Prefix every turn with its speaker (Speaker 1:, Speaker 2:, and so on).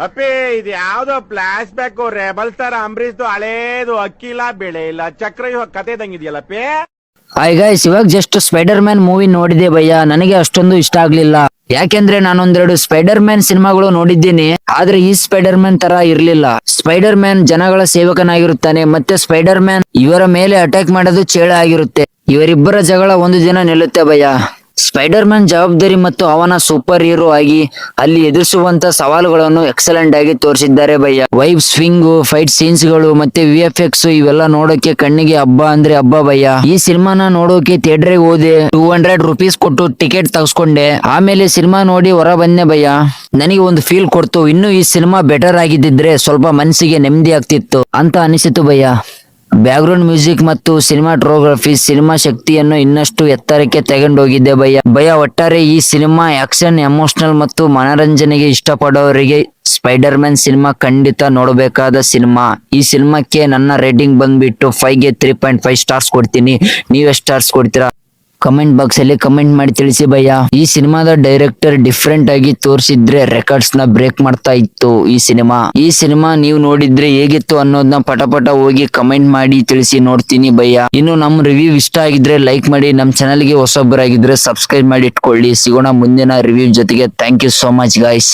Speaker 1: ಅಪ್ಪಿ ಇದು ಯಾವ್ದೋ ಫ್ಲಾಶ್ ಬ್ಯಾಕ್ ರೆಬಲ್ ಸ್ಟಾರ್ ಅಂಬರೀಶ್ದು ಹಳೇದು ಅಕ್ಕಿಲ್ಲ ಬೆಳೆ ಇಲ್ಲ ಚಕ್ರ ಕತೆ ಇದಂಗಿದೆಯಲ್ಲಪ್ಪಿ.
Speaker 2: ಹಾಯ್ ಗೈಸ್, ಇವಾಗ ಜಸ್ಟ್ ಸ್ಪೈಡರ್ ಮ್ಯಾನ್ ಮೂವಿ ನೋಡಿದೆ ಭಯ್ಯ. ನನಗೆ ಅಷ್ಟೊಂದು ಇಷ್ಟ ಆಗ್ಲಿಲ್ಲ. ಯಾಕೆಂದ್ರೆ ನಾನೊಂದೆರಡು ಸ್ಪೈಡರ್ ಮ್ಯಾನ್ ಸಿನಿಮಾಗಳು ನೋಡಿದ್ದೀನಿ, ಆದ್ರೆ ಈ ಸ್ಪೈಡರ್ ಮ್ಯಾನ್ ತರ ಇರ್ಲಿಲ್ಲ. ಸ್ಪೈಡರ್ ಮ್ಯಾನ್ ಜನಗಳ ಸೇವಕನಾಗಿರುತ್ತಾನೆ, ಮತ್ತೆ ಸ್ಪೈಡರ್ ಮ್ಯಾನ್ ಇವರ ಮೇಲೆ ಅಟ್ಯಾಕ್ ಮಾಡೋದು ಚೇಳ ಆಗಿರುತ್ತೆ. ಇವರಿಬ್ಬರ ಜಗಳ ಒಂದು ದಿನ ನಿಲ್ಲುತ್ತೆ ಭಯ್ಯ. ಸ್ಪೈಡರ್ ಮ್ಯಾನ್ ಜವಾಬ್ದಾರಿ ಮತ್ತು ಅವನ ಸೂಪರ್ ಹೀರೋ ಆಗಿ ಅಲ್ಲಿ ಎದುರಿಸುವಂತ ಸವಾಲುಗಳನ್ನು ಎಕ್ಸಲೆಂಟ್ ಆಗಿ ತೋರಿಸಿದ್ದಾರೆ bhaiya. Vibe swing, fight scenes ಗಳು ಮತ್ತೆ VFX ಇವೆಲ್ಲ ನೋಡೋಕೆ ಕಣ್ಣಿಗೆ ಹಬ್ಬ ಅಂದ್ರೆ ಹಬ್ಬ ಭಯ್ಯ. ಈ ಸಿನಿಮಾನ ನೋಡೋಕೆ ಥಿಯೇಟರ್ಗೆ ಹೋದೆ, 200 ರೂಪೀಸ್ ಕೊಟ್ಟು ಟಿಕೆಟ್ ತಗಸ್ಕೊಂಡೆ. ಆಮೇಲೆ ಸಿನಿಮಾ ನೋಡಿ ಹೊರ ಬಂದೆ ಭಯ್ಯ. ನನಗೆ ಒಂದು ಫೀಲ್ ಕೊಡ್ತು, ಇನ್ನು ಈ ಸಿನಿಮಾ ಬೆಟರ್ ಆಗಿದ್ದಿದ್ರೆ ಸ್ವಲ್ಪ ಮನಸ್ಸಿಗೆ ನೆಮ್ಮದಿ ಆಗ್ತಿತ್ತು ಅಂತ ಅನಿಸಿತು ಭಯ್ಯ. ಬ್ಯಾಕ್ಗ್ರೌಂಡ್ ಮ್ಯೂಸಿಕ್ ಮತ್ತು ಸಿನಿಮಾಟೋಗ್ರಫಿ ಸಿನಿಮಾ ಶಕ್ತಿಯನ್ನು ಇನ್ನಷ್ಟು ಎತ್ತರಕ್ಕೆ ತಗೊಂಡೋಗಿದ್ದೆ ಭಯ್ಯ. ಒಟ್ಟಾರೆ ಈ ಸಿನಿಮಾ ಆಕ್ಷನ್, ಎಮೋಷನಲ್ ಮತ್ತು ಮನರಂಜನೆಗೆ ಇಷ್ಟಪಡೋರಿಗೆ ಸ್ಪೈಡರ್ ಮ್ಯಾನ್ ಸಿನಿಮಾ ಖಂಡಿತ ನೋಡಬೇಕಾದ ಸಿನಿಮಾ. ಈ ಸಿನಿಮಾಕ್ಕೆ ನನ್ನ ರೇಟಿಂಗ್ ಬಂದ್ಬಿಟ್ಟು 5ಗೆ 3.5 ಸ್ಟಾರ್ಸ್ ಕೊಡ್ತೀನಿ. ನೀವೆಷ್ಟು ಸ್ಟಾರ್ಸ್ ಕೊಡ್ತೀರಾ? ಕಮೆಂಟ್ ಬಾಕ್ಸ್ ಅಲ್ಲಿ ಕಮೆಂಟ್ ಮಾಡಿ ತಿಳಿಸಿ ಭಯ್ಯ. ಈ ಸಿನಿಮಾದ ಡೈರೆಕ್ಟರ್ ಡಿಫ್ರೆಂಟ್ ಆಗಿ ತೋರಿಸಿದ್ರೆ ರೆಕಾರ್ಡ್ಸ್ ನ ಬ್ರೇಕ್ ಮಾಡ್ತಾ ಇತ್ತು ಈ ಸಿನಿಮಾ ನೀವು ನೋಡಿದ್ರೆ ಹೇಗಿತ್ತು ಅನ್ನೋದನ್ನ ಪಟ ಹೋಗಿ ಕಮೆಂಟ್ ಮಾಡಿ ತಿಳಿಸಿ, ನೋಡ್ತೀನಿ ಭಯ್ಯ. ಇನ್ನು ನಮ್ ರಿವ್ಯೂ ಇಷ್ಟ ಆಗಿದ್ರೆ ಲೈಕ್ ಮಾಡಿ, ನಮ್ ಚಾನಲ್ ಗೆ ಹೊಸೊಬ್ಬರಾಗಿದ್ರೆ ಸಬ್ಸ್ಕ್ರೈಬ್ ಮಾಡಿ ಇಟ್ಕೊಳ್ಳಿ. ಸಿಗೋಣ ಮುಂದಿನ ರಿವ್ಯೂ ಜೊತೆಗೆ. Thank you so much guys.